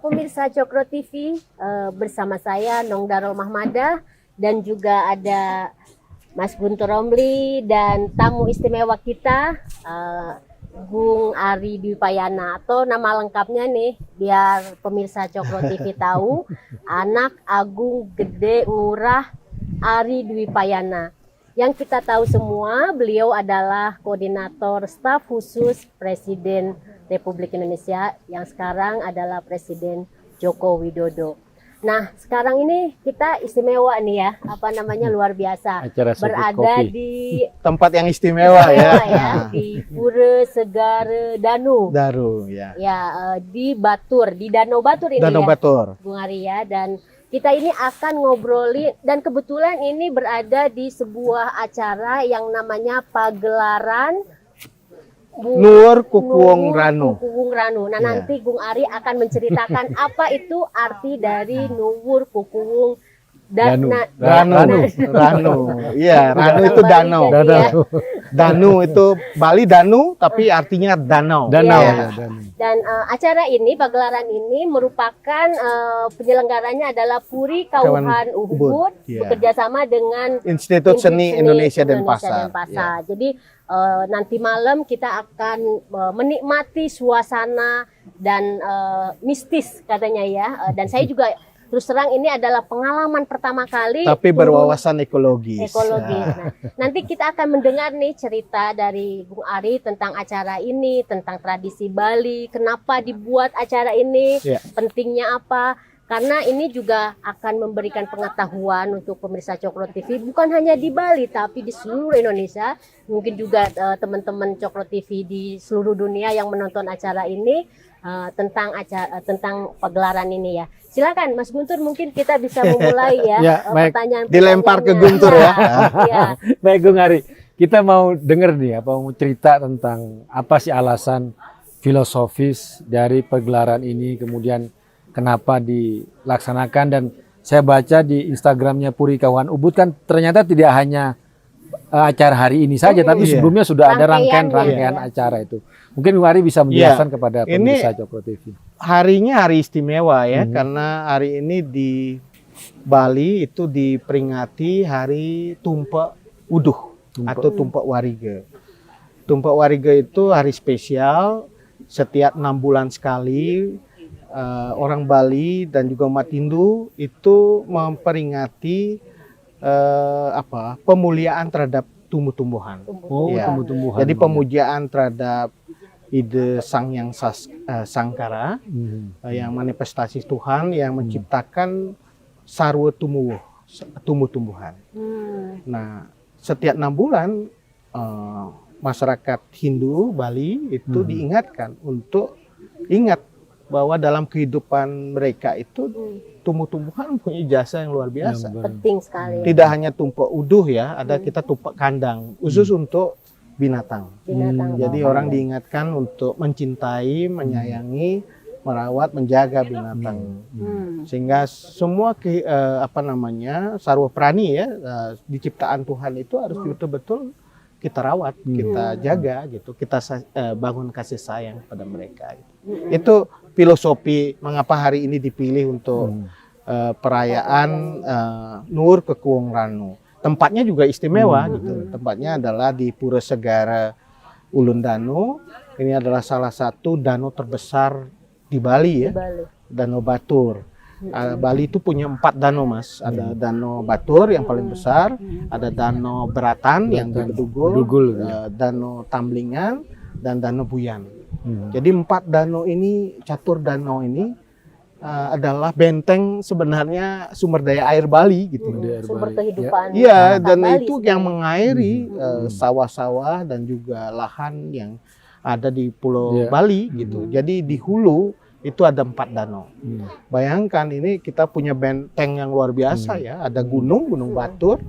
pemirsa Cokro TV, bersama saya Nong Darul Mahmadah dan juga ada Mas Guntur Romli dan tamu istimewa kita Gung Ari Dwi Payana, atau nama lengkapnya nih biar pemirsa Cokro TV tahu, Anak Agung Gede Ngurah Ari Dwi Payana. Yang kita tahu semua, beliau adalah koordinator staf khusus Presiden Republik Indonesia yang sekarang adalah Presiden Joko Widodo. Nah, sekarang ini kita istimewa nih ya, luar biasa. Acara berada kopi di tempat yang istimewa ya. Di Pura Segara Danu. Daru ya. Ya, di Batur, di Danau Batur ini Danau ya. Batur. Bung Ari ya, dan kita ini akan ngobrolin, dan kebetulan ini berada di sebuah acara yang namanya pagelaran Nur Kukuwung Ranu. Kukuwung Ranu. Nah, Ya. nanti Gung Ari akan menceritakan apa itu arti dari Nuwur Kukuwung Danu. Ranu. Iya, Ranu itu danau. Jadi ya. Danu itu Bali Danu tapi artinya danau. Danau. Iya. Ya, danau. Dan acara ini, pagelaran ini merupakan penyelenggaranya adalah Puri Kauhan Ubud Ya. bekerjasama dengan Institut Seni Indonesia dan Denpasar. Pasar. Jadi nanti malam kita akan menikmati suasana dan mistis katanya ya. Dan saya juga terus terang ini adalah pengalaman pertama kali. Tapi turun berwawasan ekologis. Nah, nanti kita akan mendengar nih cerita dari Bung Ari tentang acara ini, tentang tradisi Bali, kenapa dibuat acara ini, Ya. pentingnya apa. Karena ini juga akan memberikan pengetahuan untuk pemirsa Cokro TV, bukan hanya di Bali, tapi di seluruh Indonesia. Mungkin juga teman-teman Cokro TV di seluruh dunia yang menonton acara ini tentang pagelaran ini ya. Silakan Mas Guntur, mungkin kita bisa memulai ya, Ya, baik. pertanyaan. Dilempar ke Guntur ya. Ya. Baik Gung Ari, kita mau dengar nih mau cerita tentang apa sih alasan filosofis dari pagelaran ini, kemudian kenapa dilaksanakan. Dan saya baca di Instagramnya Puri Kauhan Ubud kan ternyata tidak hanya acara hari ini saja, tapi Iya. sebelumnya sudah ada Rangkaiannya, rangkaian ya. acara itu. Mungkin Gung Ari bisa menjelaskan kepada Ini pemirsa Cokro TV. Harinya hari istimewa ya, karena hari ini di Bali itu diperingati hari Tumpak Uduh atau Tumpak Wariga. Tumpak Wariga itu hari spesial, setiap 6 bulan sekali orang Bali dan juga umat Hindu itu memperingati pemuliaan terhadap tumbuh-tumbuhan. Oh, Ya. tumbuh-tumbuhan. Jadi pemujaan terhadap ide Sang Yang Sangkara, yang manifestasi Tuhan yang menciptakan sarwa tumbuh-tumbuhan. Nah, setiap 6 bulan masyarakat Hindu Bali itu diingatkan untuk ingat bahwa dalam kehidupan mereka itu tumbuh-tumbuhan punya jasa yang luar biasa. Penting sekali. Tidak hanya tumpak uduh ya, ada kita tumpak kandang khusus untuk binatang. Binatang. Jadi orang diingatkan untuk mencintai, menyayangi, merawat, menjaga binatang. Sehingga semua sarwa prani ya di ciptaan Tuhan itu harus betul-betul kita rawat, kita jaga gitu, kita bangun kasih sayang pada mereka. Itu filosofi mengapa hari ini dipilih untuk perayaan Nur Kukuwung Ranu. Tempatnya juga istimewa gitu. Tempatnya adalah di Pura Segara Ulun Danu. Ini adalah salah satu danau terbesar di Bali ya. Danau Batur. Bali itu punya 4 danau Mas. Ada Danau Batur yang paling besar, ada Danau Beratan yang di Bedugul, Danau Tamblingan, dan Danau Buyan. Jadi 4 danau ini, catur danau ini adalah benteng sebenarnya sumber daya air Bali gitu. Sumber kehidupan. Iya, masyarakat dan Bali itu yang mengairi sawah-sawah dan juga lahan yang ada di Pulau Bali gitu. Jadi di hulu itu ada 4 danau. Bayangkan ini kita punya benteng yang luar biasa ya. Ada Gunung Batur.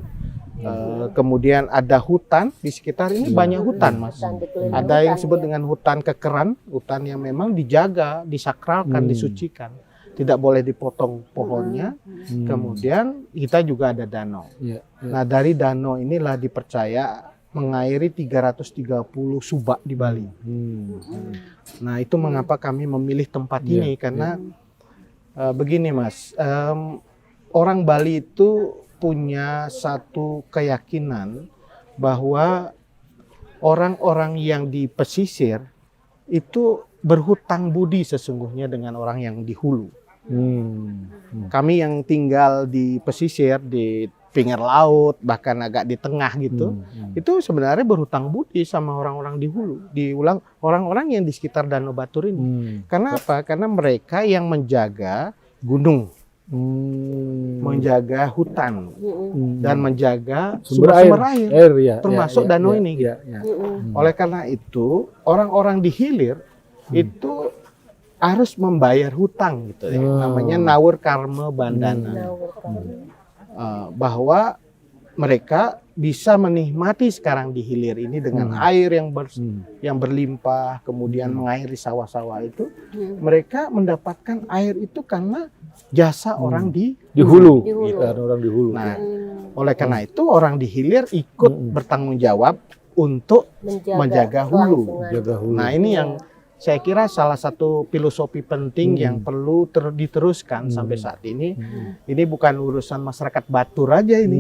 Kemudian ada hutan di sekitar ini, banyak hutan Mas. Ada yang disebut dengan hutan kekeran, hutan yang memang dijaga, disakralkan, disucikan. Tidak boleh dipotong pohonnya. Kemudian kita juga ada danau. Nah, dari danau inilah dipercaya mengairi 330 subak di Bali. Nah, itu mengapa kami memilih tempat ini, karena Begini Mas, orang Bali itu punya satu keyakinan bahwa orang-orang yang di pesisir itu berhutang budi sesungguhnya dengan orang yang di hulu. Kami yang tinggal di pesisir, di pinggir laut, bahkan agak di tengah gitu, itu sebenarnya berhutang budi sama orang-orang di hulu, orang-orang yang di sekitar Danau Batur ini. Karena apa? Karena mereka yang menjaga gunung, menjaga hutan, dan menjaga sumber-sumber air, ya, termasuk danau ini. Ya, ya. Oleh karena itu, orang-orang di hilir itu harus membayar hutang gitu ya. Namanya Nawur Karma Bandana. Bahwa mereka bisa menikmati sekarang di hilir ini dengan air yang berlimpah, kemudian mengairi sawah-sawah itu, mereka mendapatkan air itu karena jasa orang di hulu. Gitu. Orang di hulu. Nah, oleh karena itu orang di hilir ikut bertanggung jawab untuk menjaga hulu. Nah, ini yang saya kira salah satu filosofi penting yang perlu diteruskan sampai saat ini. Ini bukan urusan masyarakat Batur aja ini.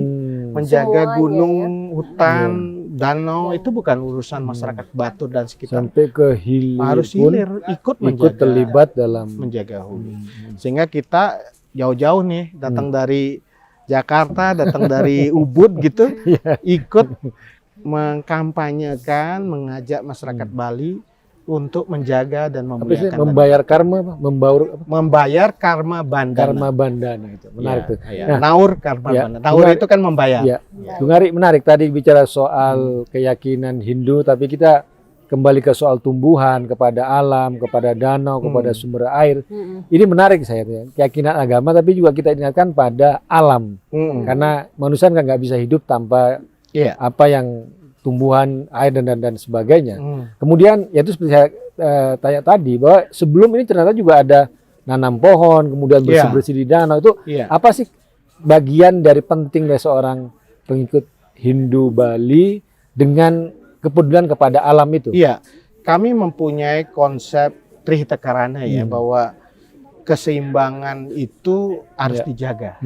Menjaga gunung, hutan, danau itu bukan urusan masyarakat Batur dan sekitar. Sampai ke hilir harus pun hilir ikut terlibat dalam menjaga hulu. Sehingga kita jauh-jauh nih datang dari Jakarta, datang dari Ubud gitu, ikut mengkampanyekan, mengajak masyarakat Bali untuk menjaga dan memuliakan. Membayar karma, membayar karma bandana. Karma bandana itu menarik tuh. Nah, Naur karma bandana. Naur itu kan membayar. Ya. Bung Ari, menarik tadi bicara soal keyakinan Hindu, tapi kita kembali ke soal tumbuhan, kepada alam, kepada danau, kepada sumber air. Ini menarik saya ya. Keyakinan agama, tapi juga kita ingatkan pada alam. Karena manusia kan nggak bisa hidup tanpa apa yang tumbuhan, air dan sebagainya. Kemudian ya itu seperti saya tanya tadi bahwa sebelum ini ternyata juga ada nanam pohon, kemudian bersih-bersih di danau itu apa sih bagian dari penting dari seorang pengikut Hindu Bali dengan kepedulian kepada alam itu? Iya, kami mempunyai konsep Trihita ya bahwa keseimbangan itu harus dijaga.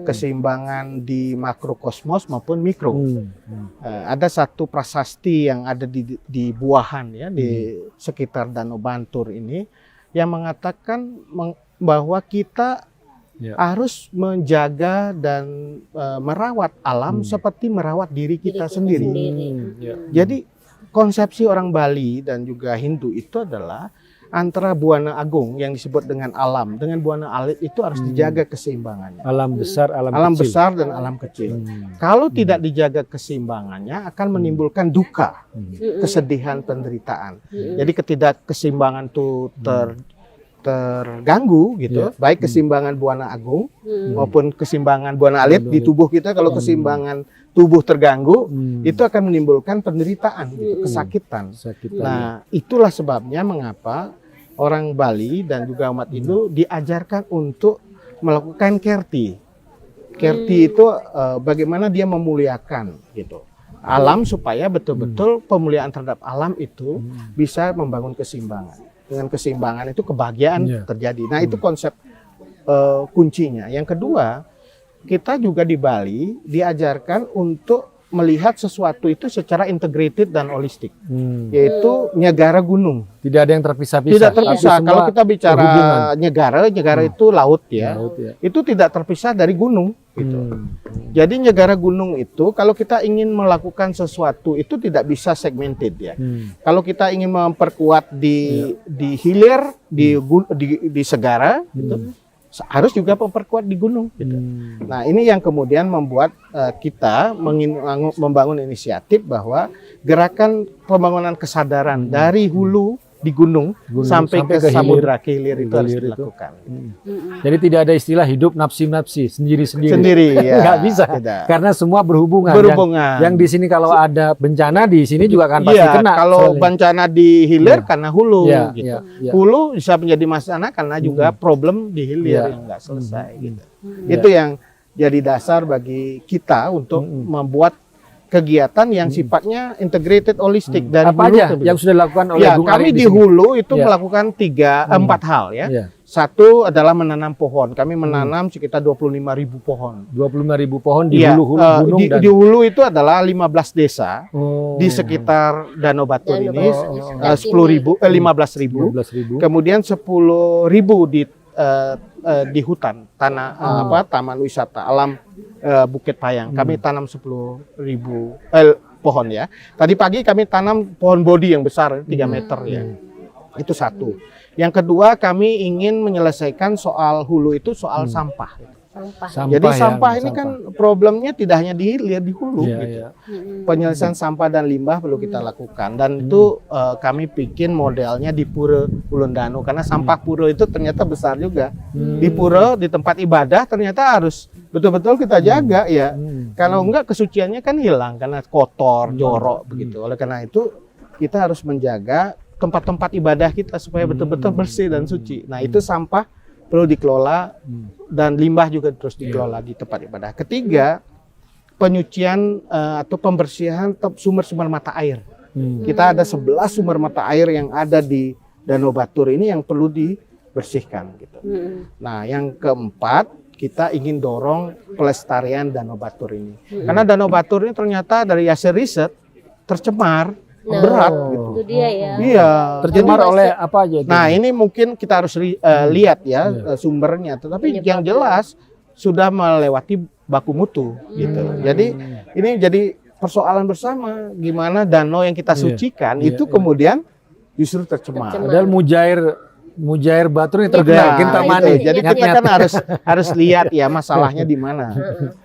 Keseimbangan di makrokosmos maupun mikro. Ada satu prasasti yang ada di Buahan ya, di sekitar Danau Bantur ini yang mengatakan bahwa kita harus menjaga dan merawat alam seperti merawat diri kita sendiri. Jadi konsepsi orang Bali dan juga Hindu itu adalah antara Buana Agung yang disebut dengan alam dengan Buana Alit itu harus dijaga keseimbangannya. Alam besar, alam kecil. Besar dan alam kecil. Kalau tidak dijaga keseimbangannya akan menimbulkan duka, kesedihan, penderitaan. Jadi ketidakkeseimbangan itu terganggu gitu, baik keseimbangan Buana Agung maupun keseimbangan Buana Alit di tubuh kita. Kalau keseimbangan tubuh terganggu, itu akan menimbulkan penderitaan, gitu, kesakitan. Nah, itulah sebabnya mengapa orang Bali dan juga umat Hindu diajarkan untuk melakukan kerti. Kerti itu bagaimana dia memuliakan gitu alam supaya betul-betul pemuliaan terhadap alam itu bisa membangun keseimbangan. Dengan keseimbangan itu kebahagiaan terjadi. Nah, itu konsep kuncinya. Yang kedua, kita juga di Bali diajarkan untuk melihat sesuatu itu secara integrated dan holistik, yaitu nyegara gunung. Tidak ada yang terpisah-pisah. Tidak terpisah. Kalau kita bicara nyegara itu laut ya. Itu tidak terpisah dari gunung. Gitu. Jadi nyegara gunung itu kalau kita ingin melakukan sesuatu itu tidak bisa segmented ya. Kalau kita ingin memperkuat di hilir, di segara, gitu, harus juga memperkuat di gunung. Gitu. Nah, ini yang kemudian membuat kita membangun inisiatif bahwa gerakan pembangunan kesadaran dari hulu di gunung sampai ke samudra, ke hilir itu harus dilakukan. Jadi tidak ada istilah hidup nafsi-nafsi, sendiri-sendiri. Sendiri, ya. Nggak bisa, karena semua berhubungan. Yang di sini kalau ada bencana, di sini juga akan pasti kena. Kalau bencana di hilir karena hulu. Gitu. Hulu bisa menjadi masalah karena juga problem di hilir yang nggak selesai. Gitu. Itu yang jadi dasar bagi kita untuk membuat kegiatan yang sifatnya integrated holistik dari Apa hulu aja ke hilir. yang sudah dilakukan oleh Ya, Bung kami Ari di sini? hulu itu Ya. melakukan 4 hal ya. Ya. Satu adalah menanam pohon. Kami menanam sekitar 25.000 pohon. 25.000 pohon di Iya, hulu-hulu gunung di, dan di hulu itu adalah 15 desa Oh. di sekitar Danau Batur Danau ini, Batur, di sekitar 10.000, 15.000. 15.000. Kemudian 10.000 di hutan, taman wisata alam Bukit Payang. Kami tanam 10.000 pohon ya. Tadi pagi kami tanam pohon bodi yang besar 3 meter ya. Itu satu. Yang kedua, kami ingin menyelesaikan soal hulu itu soal sampah. Sampah. Jadi ya, sampah ini kan problemnya tidak hanya di hilir, di hulu. Iya, Gitu. iya. Penyelesaian sampah dan limbah perlu kita lakukan, dan itu kami bikin modelnya di Pura Ulun Danau, karena sampah pura itu ternyata besar juga. Di pura, di tempat ibadah ternyata harus betul-betul kita jaga ya. Kalau enggak kesuciannya kan hilang karena kotor, jorok begitu. Oleh karena itu kita harus menjaga tempat-tempat ibadah kita supaya betul-betul bersih dan suci. Nah, itu sampah perlu dikelola dan limbah juga terus dikelola di tempat ibadah. Ketiga, penyucian atau pembersihan sumber-sumber mata air. Kita ada 11 sumber mata air yang ada di Danau Batur ini yang perlu dibersihkan gitu. Nah, yang keempat, kita ingin dorong pelestarian Danau Batur ini. Karena Danau Batur ini ternyata dari hasil riset tercemar berat gitu. Itu dia ya. Iya. Tercemar Jadi oleh apa aja itu? Nah, ini mungkin kita harus lihat ya sumbernya, tetapi yang jelas sudah melewati baku mutu gitu. Jadi ini jadi persoalan bersama, gimana danau yang kita sucikan itu kemudian justru tercemar. Padahal Mujair Batur yang terkenal, kita Nah, mana? itu. Jadi kita kan harus lihat ya masalahnya di mana.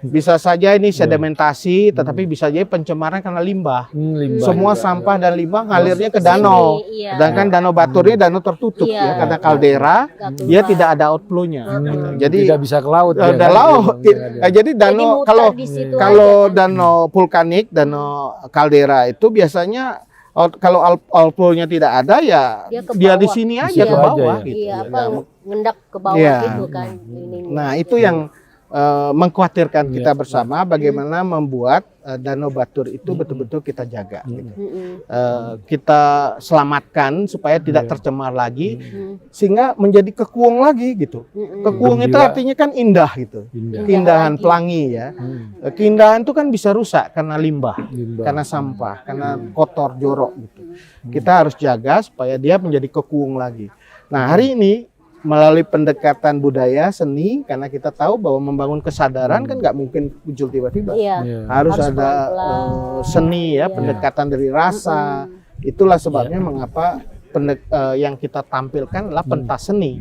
Bisa saja ini sedimentasi, tetapi bisa jadi pencemaran karena limbah. Limbah. Semua sampah dan limbah ngalirnya ke danau. Iya. Sedangkan Danau Batur ini danau tertutup Iya. ya, karena kaldera dia tidak ada outflow-nya. gitu. Jadi tidak bisa ke laut. ya, udah kan? laut. Memang Jadi danau muter kalau di situ kalau aja kan. danau vulkanik, danau kaldera itu biasanya kalau outflow-nya tidak ada ya Dia ke dia di bawah. sini aja Iya. ke bawah Aja, ya. gitu. Iya, Ya, apa ngendak ke bawah Iya. gitu kan ininya. Nah, itu yang mengkhawatirkan kita bersama, bagaimana membuat Danau Batur itu betul-betul kita jaga. Gitu. Kita selamatkan supaya tidak tercemar lagi, sehingga menjadi kekuung lagi gitu. Kekuung itu Gembira. artinya kan indah gitu. Indah. Keindahan pelangi ya. Keindahan itu kan bisa rusak karena limbah, Limbah. karena sampah, karena kotor, jorok gitu. Kita harus jaga supaya dia menjadi kekuung lagi. Nah, hari ini melalui pendekatan budaya seni, karena kita tahu bahwa membangun kesadaran kan nggak mungkin muncul tiba-tiba. Iya. Iya. Harus ada pelan-pelan. seni ya, Iya. pendekatan dari rasa. Itulah sebabnya mengapa yang kita tampilkan adalah pentas seni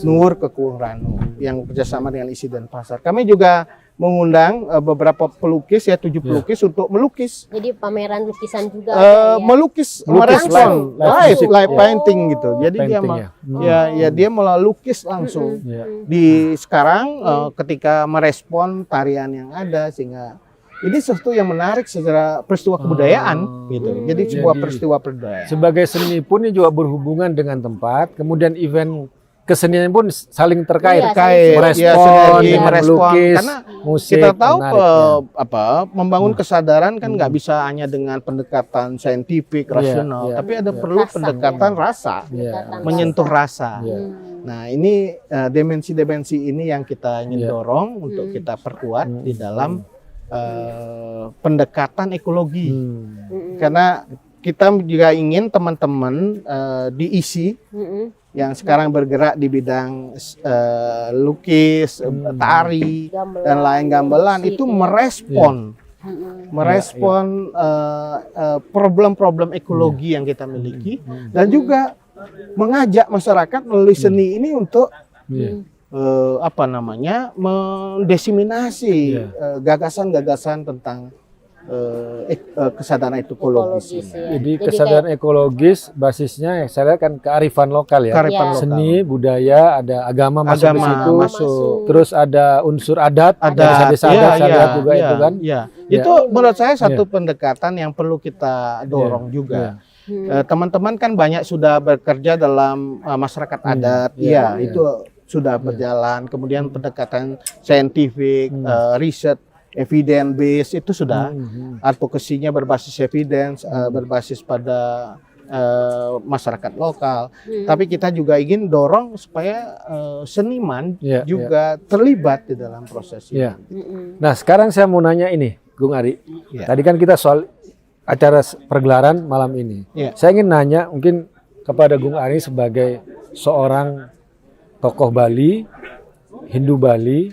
Nur Kekuung Ranu yang bekerjasama dengan ISI dan Pasar. Kami juga mengundang beberapa pelukis ya, 7 pelukis untuk melukis. Jadi pameran lukisan juga ada ya. Melukis, Melukis merespon live live ya. painting gitu. Jadi dia Painting ya dia melukis langsung. Ya. Di sekarang ketika merespon tarian yang ada, sehingga ini sesuatu yang menarik secara peristiwa kebudayaan gitu. Jadi sebuah Jadi, peristiwa budaya. Sebagai seni pun ini juga berhubungan dengan tempat, kemudian event kesenian pun saling terkait. Iya, Terkait merespon, ya, sinergi, dengan merespon. melukis, Karena musik, kita tahu menarik, membangun kesadaran kan nggak bisa hanya dengan pendekatan saintifik, rasional, iya. tapi ada perlu Rasa, pendekatan rasa, Pendekatan menyentuh rasa. Iya. Nah, ini dimensi-dimensi ini yang kita ingin Iya. dorong untuk kita perkuat di dalam pendekatan ekologi. Karena kita juga ingin teman-teman di ISI yang sekarang bergerak di bidang lukis, tari, Gamelan, dan lain gamelan musik, itu ya. merespon problem-problem ekologi yang kita miliki, dan juga mengajak masyarakat melalui seni ini untuk mendesiminasi gagasan-gagasan tentang kesadaran ekologis ini. ya. Jadi kesadaran ekologis basisnya saya lihat kan kearifan lokal ya. Kearifan lokal. Seni, budaya, ada agama masuk Agama di situ. masuk. Terus ada unsur adat, Ada desa-desa adat saya lihat juga itu kan. iya. Ya. Itu menurut saya satu pendekatan yang perlu kita dorong juga. Teman-teman kan banyak sudah bekerja dalam masyarakat adat, itu sudah berjalan. Kemudian pendekatan saintifik, riset evidence base itu sudah, advokasinya berbasis evidence, berbasis pada masyarakat lokal. Tapi kita juga ingin dorong supaya seniman juga terlibat di dalam proses ini. Nah, sekarang saya mau nanya ini, Gung Ari. Tadi kan kita soal acara pergelaran malam ini. Saya ingin nanya mungkin kepada Gung Ari sebagai seorang tokoh Bali, Hindu Bali,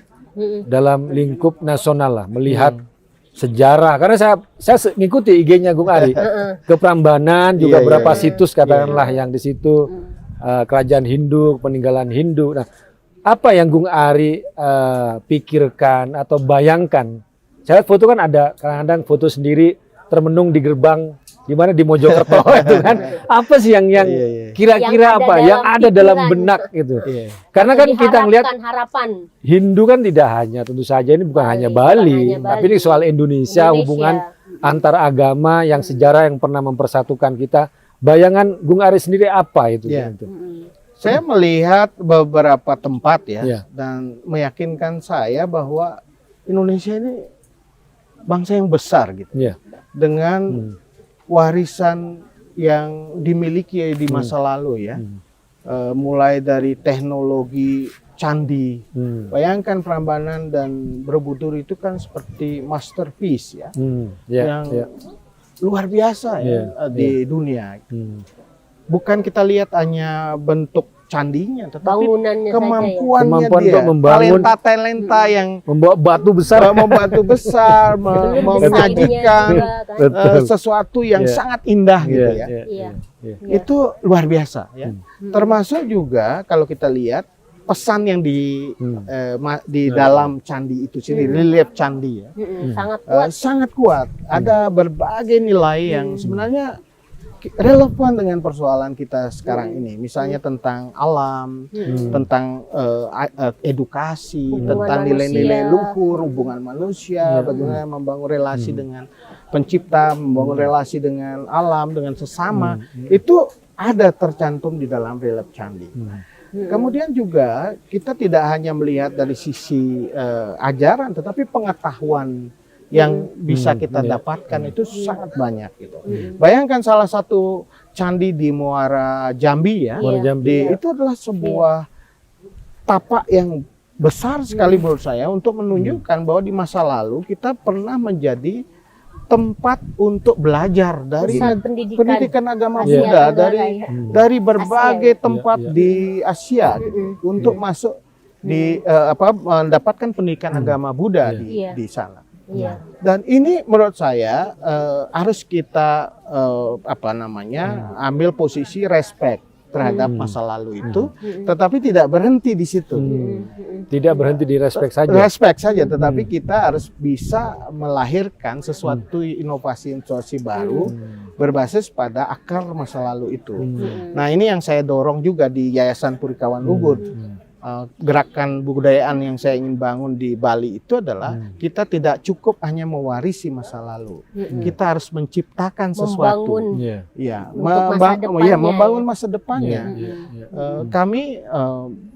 dalam lingkup nasional lah, melihat sejarah, karena saya ngikuti IG-nya Gung Ari ke Prambanan juga berapa situs katakanlah yang di situ kerajaan Hindu, peninggalan Hindu. Nah, apa yang Gung Ari pikirkan atau bayangkan? Saya lihat foto kan ada kadang-kadang foto sendiri termenung di gerbang di mana di Mojokerto itu kan. Apa sih yang kira-kira yang ada dalam benak gitu? Karena kan kita lihat harapan Hindu kan tidak hanya tentu saja ini bukan hanya Bali, tapi ini soal Indonesia, hubungan antar agama yang sejarah yang pernah mempersatukan kita. Bayangan Gung Ari sendiri apa itu? Saya melihat beberapa tempat dan meyakinkan saya bahwa Indonesia ini bangsa yang besar gitu. Dengan warisan yang dimiliki di masa lalu ya. Mulai dari teknologi candi. Bayangkan Prambanan dan Borobudur itu kan seperti masterpiece ya. Yang luar biasa di dunia. Bukan kita lihat hanya bentuk candinya, tetapi kemampuannya dia, talenta yang membawa batu besar, menyajikan sesuatu yang sangat indah gitu ya. Itu luar biasa ya. Termasuk juga kalau kita lihat pesan yang di dalam candi itu sendiri, relief candi ya, sangat kuat. Ada berbagai nilai yang sebenarnya relevan dengan persoalan kita sekarang ini, misalnya tentang alam, tentang edukasi, tentang nilai-nilai luhur, hubungan manusia, bagaimana membangun relasi dengan pencipta, membangun relasi dengan alam, dengan sesama, itu ada tercantum di dalam relief candi. Kemudian juga kita tidak hanya melihat dari sisi ajaran, tetapi pengetahuan yang bisa kita dapatkan itu sangat banyak gitu. Bayangkan salah satu candi di Muara Jambi ya, itu adalah sebuah tapak yang besar sekali menurut saya untuk menunjukkan bahwa di masa lalu kita pernah menjadi tempat untuk belajar dari pendidikan agama Buddha dari berbagai tempat di Asia gitu, untuk masuk di mendapatkan pendidikan agama Buddha di sana. Dan ini menurut saya harus kita ambil posisi respect terhadap masa lalu itu, tetapi tidak berhenti di situ. Tidak berhenti di respect saja. Respect saja, tetapi kita harus bisa melahirkan sesuatu inovasi baru berbasis pada akar masa lalu itu. Nah, ini yang saya dorong juga di Yayasan Purikawan Ubud. Gerakan budayaan yang saya ingin bangun di Bali itu adalah kita tidak cukup hanya mewarisi masa lalu, kita harus menciptakan sesuatu, membangun masa depannya. Kami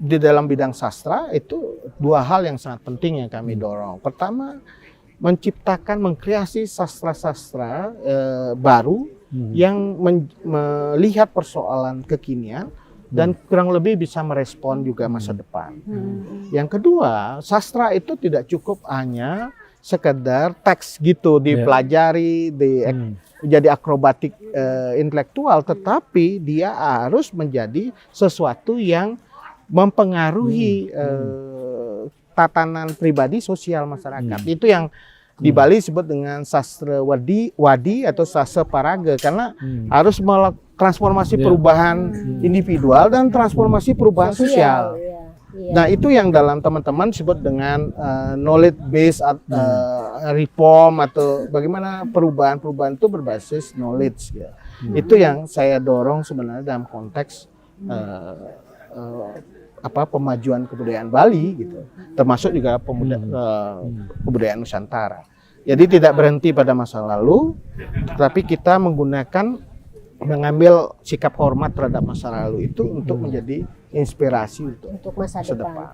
di dalam bidang sastra itu dua hal yang sangat penting yang kami dorong. Pertama, menciptakan, mengkreasi sastra-sastra baru yang melihat persoalan kekinian dan kurang lebih bisa merespon juga masa depan. Yang kedua, sastra itu tidak cukup hanya sekedar teks gitu dipelajari, menjadi akrobatik intelektual, tetapi dia harus menjadi sesuatu yang mempengaruhi tatanan pribadi sosial masyarakat. Itu yang di Bali disebut dengan sastra wadi atau sastra paraga, karena harus melakukan transformasi perubahan individual dan transformasi perubahan sosial. Nah, itu yang dalam teman-teman disebut dengan knowledge based reform, atau bagaimana perubahan-perubahan itu berbasis knowledge ya. Itu yang saya dorong sebenarnya dalam konteks pemajuan kebudayaan Bali gitu, termasuk juga kebudayaan Nusantara. Jadi tidak berhenti pada masa lalu, tapi kita mengambil sikap hormat terhadap masa lalu itu untuk menjadi inspirasi untuk masa depan.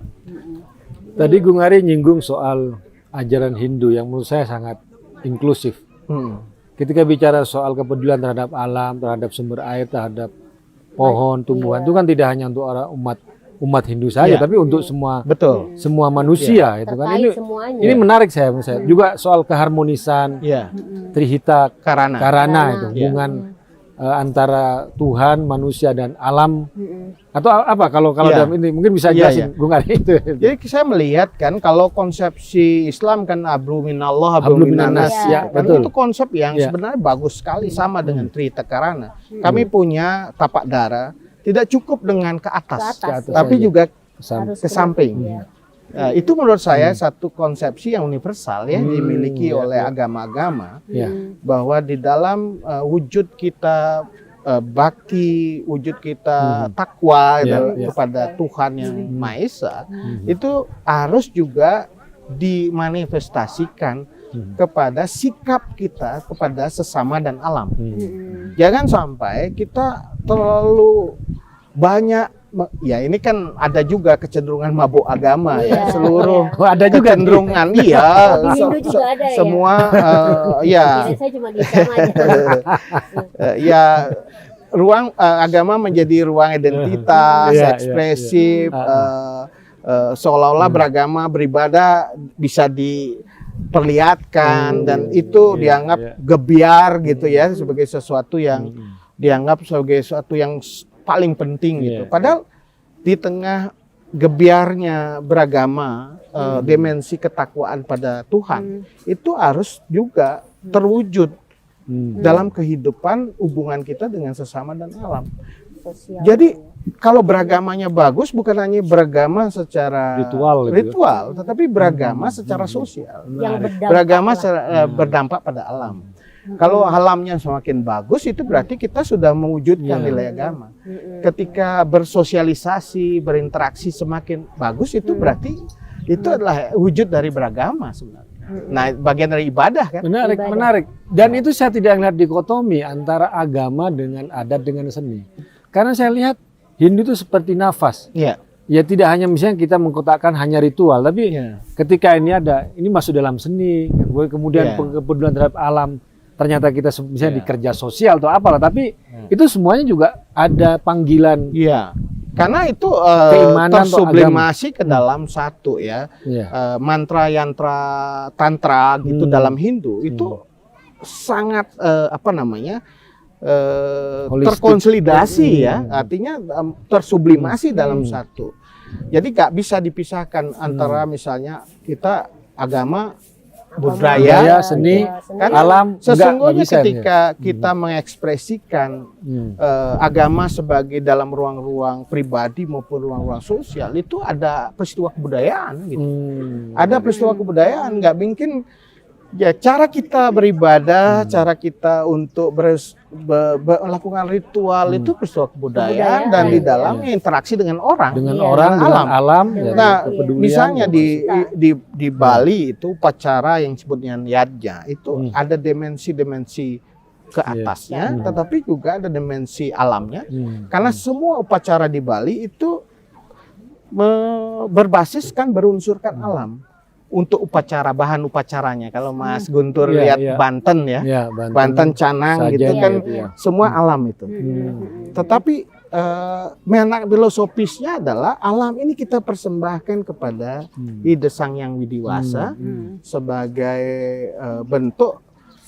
Tadi Gung Ari nyinggung soal ajaran Hindu yang menurut saya sangat inklusif. Hmm. Ketika bicara soal kepedulian terhadap alam, terhadap sumber air, terhadap pohon, tumbuhan, itu kan tidak hanya untuk orang umat Hindu saja, Iya. tapi untuk semua Betul. manusia itu kan. Terkait semuanya. Ini menarik saya menurut saya. Juga soal keharmonisan Ya, Trihita karana. Karana itu, Iya. hubungan antara Tuhan, manusia dan alam. Mm-mm. Atau apa kalau Iya. dalam ini mungkin bisa Iya, jelasin Bung Ari itu. Jadi saya melihat kan kalau konsepsi Islam kan hablu minallah hablu Hablu minannas, minannas, ya, kan betul. itu konsep yang Ya. sebenarnya bagus sekali sama dengan Trihita Karana. Kami punya tapak dara tidak cukup dengan ke atas, Ke atas, tapi saja. juga Kesam- Harus ke samping. iya. Nah, itu menurut saya satu konsepsi yang universal ya dimiliki ya, oleh ya. agama-agama Ya. bahwa di dalam wujud kita bakti, wujud kita takwa Ya, dalam- ya. kepada Tuhan yang Maha Esa itu harus juga dimanifestasikan kepada sikap kita kepada sesama dan alam. Mm-mm. Jangan sampai kita terlalu banyak ya ini kan ada juga kecenderungan mabuk agama ya Iya, seluruh Oh, ada juga nih. kecenderungan iya Di Hindu juga ada ya? semua ya Kira saya cuma di Islam aja. ya ruang agama menjadi ruang identitas Iya, iya, ekspresif iya. seolah-olah beragama beribadah bisa diperlihatkan dan itu iya, dianggap iya. gebiar gitu ya sebagai sesuatu yang dianggap sebagai sesuatu yang paling penting gitu. Iya, Padahal di tengah gebiarnya beragama, dimensi ketakwaan pada Tuhan itu harus juga terwujud dalam kehidupan hubungan kita dengan sesama dan alam. Sosial. Jadi kalau beragamanya bagus bukan hanya beragama secara Ritual gitu ya. tetapi beragama secara sosial. yang berdampak Beragama lah. berdampak pada alam. Kalau alamnya semakin bagus itu berarti kita sudah mewujudkan Iya. nilai agama. Ketika bersosialisasi, berinteraksi semakin bagus itu berarti itu adalah wujud dari beragama sebenarnya. Nah, bagian dari ibadah kan. Menarik, Ibadah. menarik. Dan itu saya tidak melihat dikotomi antara agama dengan adat dengan seni. Karena saya lihat Hindu itu seperti nafas. Iya. Ya tidak hanya misalnya kita mengkotakkan hanya ritual, tapi Iya. ketika ini masuk dalam seni, kemudian Iya. kepedulian terhadap alam. Ternyata kita misalnya Iya. di kerja sosial atau apalah, tapi itu semuanya juga ada panggilan. Iya. Karena itu Keimanan atau tersublimasi ke dalam satu ya. Ya. Mantra yantra tantra gitu dalam Hindu itu sangat apa namanya Holistik. terkonsolidasi ya artinya tersublimasi dalam satu jadi nggak bisa dipisahkan antara misalnya kita agama budaya seni, kan alam, sesungguhnya nggak bisa, ketika kita mengekspresikan agama sebagai dalam ruang-ruang pribadi maupun ruang-ruang sosial itu ada peristiwa kebudayaan gitu. Ada peristiwa kebudayaan, nggak mungkin ya cara kita beribadah, cara kita untuk melakukan ritual itu peristiwa kebudayaan dan di dalamnya interaksi dengan orang, dengan Iya. orang, dengan alam. Iya. Nah, kepedulian. misalnya di Bali itu upacara yang disebutnya yadnya itu ada dimensi-dimensi ke atasnya, tetapi juga ada dimensi alamnya. Karena semua upacara di Bali itu berbasiskan berunsurkan alam untuk upacara bahan upacaranya. Kalau Mas Guntur Iya, lihat iya. Banten ya, Ya, Banten Canang Sajanya gitu kan gitu ya. semua alam itu. Tetapi menak filosofisnya adalah alam ini kita persembahkan kepada Ide Sang Yang Widiwasa sebagai bentuk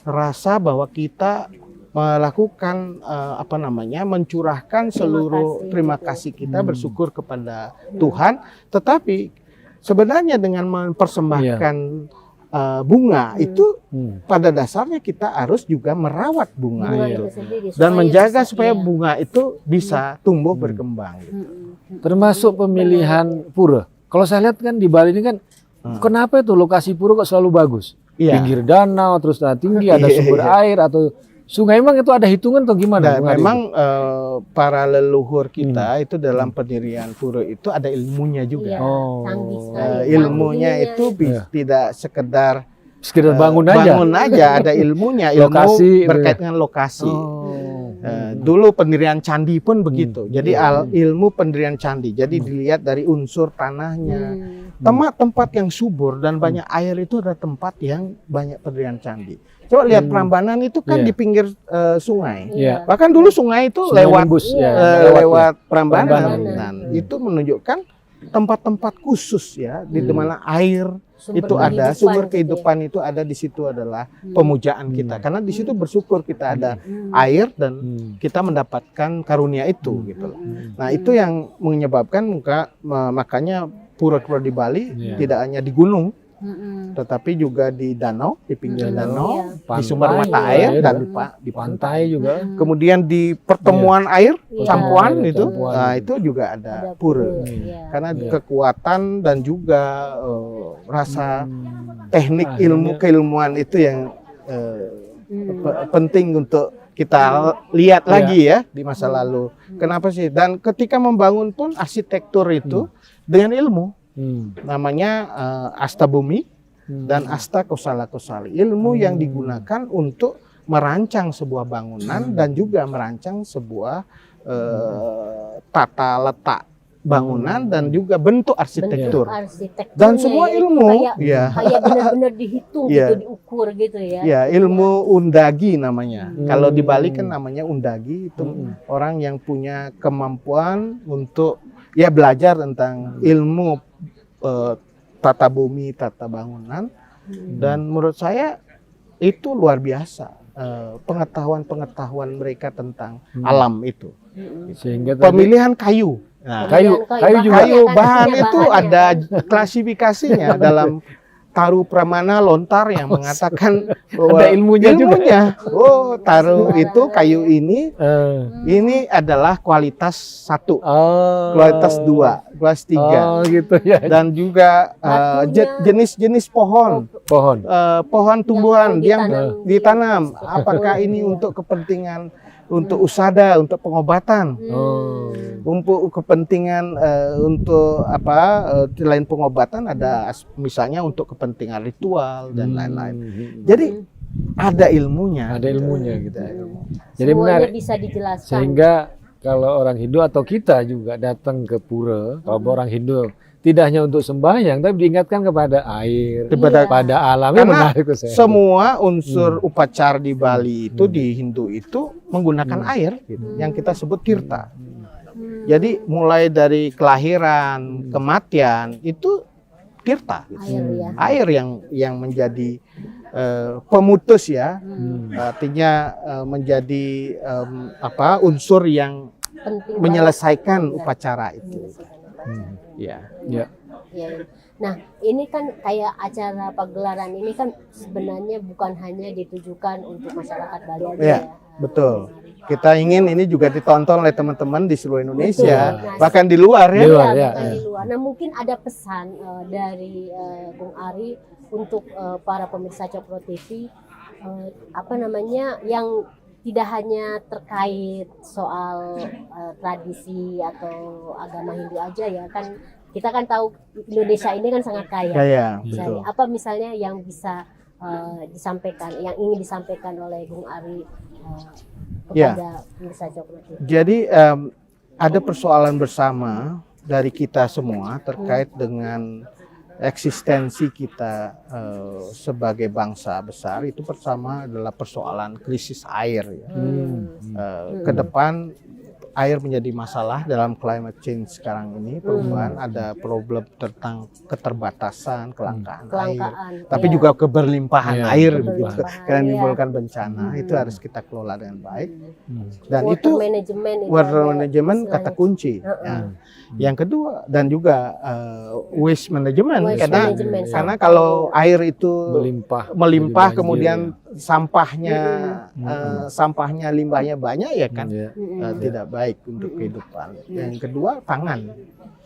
rasa bahwa kita melakukan apa namanya mencurahkan seluruh terima kasih kita bersyukur kepada Tuhan, tetapi sebenarnya dengan mempersembahkan bunga itu pada dasarnya kita harus juga merawat bunga Bunga itu itu sendiri, dan menjaga bisa- supaya iya. bunga itu bisa tumbuh berkembang. Termasuk pemilihan pura. Kalau saya lihat kan di Bali ini kan, kenapa itu lokasi pura kok selalu bagus? Iya. Pinggir danau, terus tinggi, ada Iya, sumber iya. air atau sungai. Emang itu ada hitungan atau gimana? Dan Bung Ari? memang para leluhur kita itu dalam pendirian pura itu ada ilmunya Iya, juga. Oh. canggih sekali. Ilmunya Canggihnya itu tidak sekedar Sekedar bangun aja. bangun aja, ada ilmunya, ilmu Lokasi, berkait dengan lokasi. Oh. Dulu pendirian candi pun begitu. Jadi ilmu pendirian candi. Jadi dilihat dari unsur tanahnya. Tempat yang subur dan banyak air itu adalah tempat yang banyak pendirian candi. Coba lihat Prambanan itu kan di pinggir sungai. Iya. Bahkan dulu sungai itu Sungai lewat Limbus, lewat Prambanan. Prambanan. Dan itu menunjukkan tempat-tempat khusus ya di mana air itu ada, sumber kehidupan itu ada di situ adalah pemujaan kita. Karena di situ bersyukur kita ada air dan kita mendapatkan karunia itu gitu loh. Nah, itu yang menyebabkan makanya pura-pura di Bali tidak hanya di gunung, tetapi juga di danau, di pinggir danau, di sumber mata air dan di pantai juga. Kemudian di pertemuan air, campuan itu, campuan. nah itu juga ada pura. Karena kekuatan dan juga rasa teknik ilmu keilmuan itu yang penting untuk kita lihat lagi ya di masa lalu. Kenapa sih? Dan ketika membangun pun arsitektur itu dengan ilmu. Namanya asta bumi dan asta kosala kosali. Ilmu yang digunakan untuk merancang sebuah bangunan dan juga merancang sebuah tata letak bangunan dan juga bentuk arsitektur. Dan semua ilmu kayak benar-benar dihitung gitu, diukur gitu ya. Ya, ilmu undagi namanya. Kalau di Bali kan namanya undagi, itu orang yang punya kemampuan untuk belajar tentang ilmu tata bumi, tata bangunan. Dan menurut saya itu luar biasa pengetahuan-pengetahuan mereka tentang alam itu. Sehingga pemilihan kayu. Nah, kayu bahan itu ada klasifikasinya dalam Taru Pramana Lontar yang mengatakan bahwa ada ilmunya juga. Oh, taru itu kayu ini adalah kualitas 1, kualitas 2, kualitas 3. Gitu ya. Dan juga jenis-jenis pohon tumbuhan yang ditanam. Apakah ini untuk kepentingan untuk usada, untuk pengobatan, untuk kepentingan untuk selain pengobatan ada misalnya untuk kepentingan ritual dan lain-lain. Jadi ada ilmunya. Ada ilmunya gitu. Jadi menarik. Bisa dijelaskan. Sehingga kalau orang Hindu atau kita juga datang ke pura, kalau orang Hindu tidak hanya untuk sembahyang, tapi diingatkan kepada air, pada alam. Karena semua unsur upacara di Bali itu di Hindu itu menggunakan air, gitu, yang kita sebut tirta. Jadi mulai dari kelahiran, kematian itu tirta, gitu. Air yang menjadi pemutus ya, artinya menjadi unsur yang menyelesaikan upacara itu. Ya. Nah, ini kan kayak acara pagelaran ini kan sebenarnya bukan hanya ditujukan untuk masyarakat Bali aja ya. Betul. Kita ingin ini juga ditonton oleh teman-teman di seluruh Indonesia, bahkan di luar ya. Di luar. Nah, mungkin ada pesan dari Bung Ari untuk para pemirsa Cokro TV yang tidak hanya terkait soal tradisi atau agama Hindu aja ya, kan kita kan tahu Indonesia ini kan sangat kaya. Apa misalnya yang bisa disampaikan, yang ingin disampaikan oleh Bung Ari kepada pemirsa Cokro TV? Jadi ada persoalan bersama dari kita semua terkait dengan eksistensi kita sebagai bangsa besar. Itu pertama adalah persoalan krisis air ya. Ke depan air menjadi masalah dalam climate change sekarang ini, perubahan, ada problem tentang keterbatasan, kelangkaan air, tapi juga keberlimpahan air begitu, karena menimbulkan bencana. Itu harus kita kelola dengan baik. Dan water management kata kunci. Yang kedua, dan juga waste management, karena kalau air itu melimpah kemudian sampahnya limbahnya banyak ya kan, tidak baik untuk kehidupan. Yang kedua, pangan.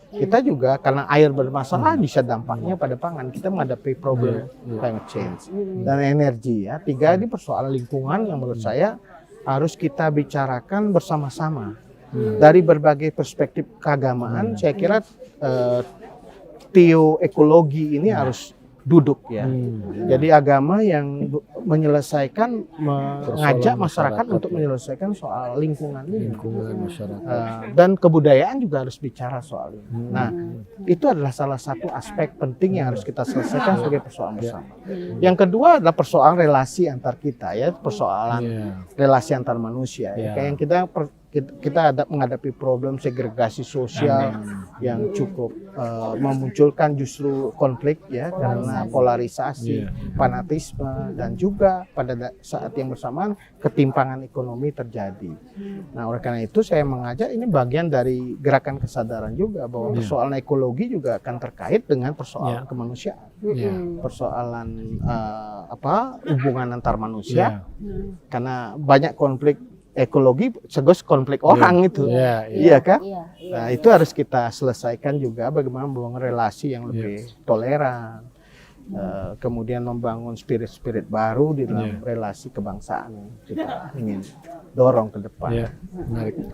Kita juga karena air bermasalah bisa dampaknya pada pangan. Kita menghadapi problem climate change dan energi ya. 3 ini persoalan lingkungan yang menurut saya harus kita bicarakan bersama-sama. Dari berbagai perspektif keagamaan, saya kira teoekologi ini harus duduk ya. Jadi agama yang menyelesaikan, mengajak masyarakat untuk menyelesaikan soal lingkungan ini. Lingkungan masyarakat. Dan kebudayaan juga harus bicara soal ini. Nah, itu adalah salah satu aspek penting yang harus kita selesaikan sebagai persoalan bersama. Yang kedua adalah persoalan relasi antar kita ya, persoalan relasi antar manusia. Ya. Kayak yang kita ada menghadapi problem segregasi sosial yang cukup memunculkan justru konflik ya, karena polarisasi, fanatisme, dan juga pada saat yang bersamaan ketimpangan ekonomi terjadi. Nah, oleh karena itu saya mengajak ini bagian dari gerakan kesadaran juga bahwa persoalan ekologi juga akan terkait dengan persoalan kemanusiaan, persoalan hubungan antar manusia, karena banyak konflik ekologi segos konflik orang itu, iya kan? Nah, itu harus kita selesaikan juga, bagaimana membangun relasi yang lebih toleran, kemudian membangun spirit baru di dalam relasi kebangsaan yang kita ingin dorong ke depan.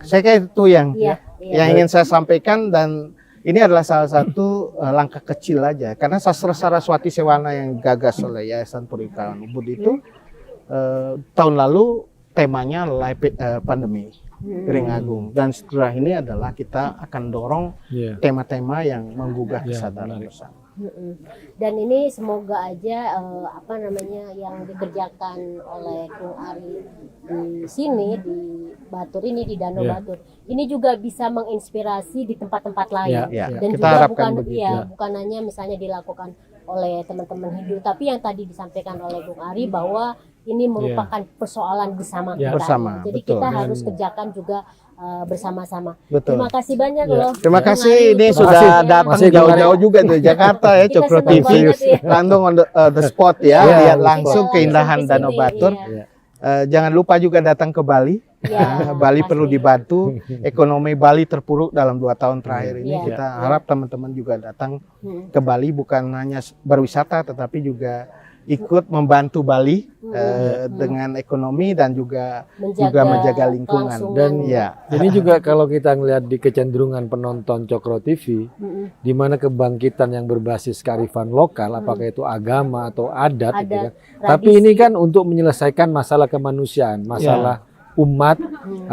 Saya kira itu yang ingin saya sampaikan, dan ini adalah salah satu langkah kecil aja, karena Sastra Saraswati Sewana yang gagas oleh Yayasan Purikawan Ubud itu tahun lalu temanya pandemi Kering Agung, dan setelah ini adalah kita akan dorong tema-tema yang menggugah kesadaran bersama. Dan ini semoga aja yang dikerjakan oleh Bung Ari di sini di Batur ini, di Danau Batur ini juga bisa menginspirasi di tempat-tempat lain, dan kita juga bukan hanya misalnya dilakukan oleh teman-teman Hindu, tapi yang tadi disampaikan oleh Bung Ari bahwa ini merupakan persoalan bersama kita. Jadi kita harus kerjakan juga bersama-sama. Terima kasih banyak loh. Terima kasih, ini sudah datang jauh-jauh juga dari Jakarta ya, Cokro TV. Langsung on the spot ya, lihat langsung keindahan Danau Batur. Jangan lupa juga datang ke Bali. Bali perlu dibantu. Ekonomi Bali terpuruk dalam 2 tahun terakhir ini. Kita harap teman-teman juga datang ke Bali, bukan hanya berwisata tetapi juga ikut membantu Bali dengan ekonomi dan juga menjaga lingkungan. Dan ini juga kalau kita ngelihat di kecenderungan penonton Cokro TV, di mana kebangkitan yang berbasis kearifan lokal, apakah itu agama atau adat, gitu kan. Tapi ini kan untuk menyelesaikan masalah kemanusiaan, masalah umat,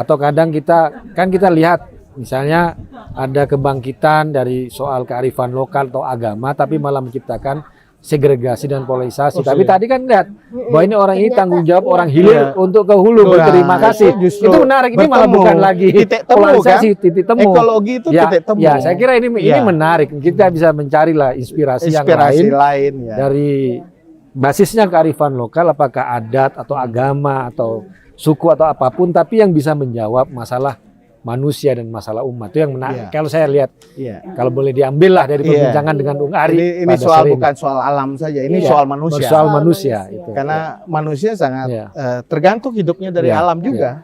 atau kadang kita lihat misalnya ada kebangkitan dari soal kearifan lokal atau agama, tapi malah menciptakan segregasi dan polarisasi. Tapi tadi kan lihat bahwa ini orang ini tanggung jawab orang hilir untuk ke hulu berterima kasih. Itu menarik, ini malah bukan lagi titik temu, polarisasi, titik temu. Ekologi itu titik temu. Ya, saya kira ini menarik. Kita bisa mencarilah inspirasi yang lain dari basisnya kearifan lokal, apakah adat atau agama atau suku atau apapun, tapi yang bisa menjawab masalah manusia dan masalah umat. Itu yang menarik. Kalau saya lihat, kalau boleh diambil lah dari perbincangan dengan Bung Ari. Ini soal bukan soal alam saja, ini soal manusia. Soal manusia. Itu. Karena manusia sangat tergantung hidupnya dari alam juga.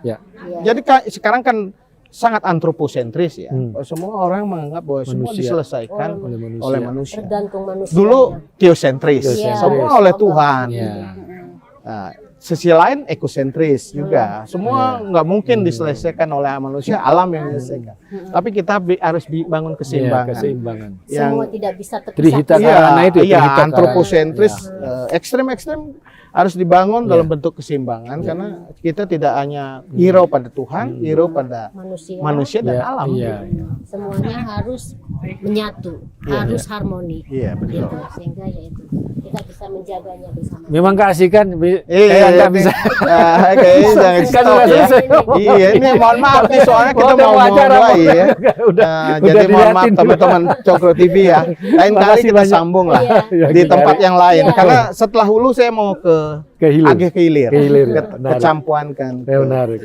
Jadi sekarang kan sangat antroposentris ya. Semua orang menganggap bahwa semua diselesaikan oleh manusia. Tergantung manusia. Dulu teosentris, semua oleh Tuhan. Nah, sisi lain ekosentris juga. Semua nggak mungkin diselesaikan oleh manusia, alam yang menyelesaikan. Tapi kita harus bangun keseimbangan. Semua tidak bisa terpisah. Antroposentris, ekstrem-ekstrem harus dibangun dalam bentuk keseimbangan, karena kita tidak hanya hero pada Tuhan, hero pada manusia dan alam. Semuanya harus menyatu, harus harmoni. Betul. Gitu. Sehingga kita bisa menjaganya bersama. Memang keasikan nggak bisa. Kayaknya jangan stop ya. Ini mohon maaf nih, soalnya kita mau mulai ya. Jadi mohon maaf teman-teman Cokro TV ya. Lain kali kita sambung lah di tempat yang lain. Karena setelah hulu saya mau ke Hilir. Kecampuan kan. Menarik.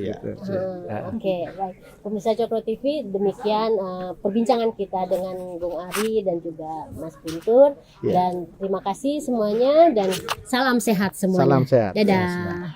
Oke, baik. Pemirsa Cokro TV, demikian perbincangan kita dengan Bung Ari dan juga Mas Guntur. Dan terima kasih semuanya dan salam sehat semuanya. Salam sehat. Dadah.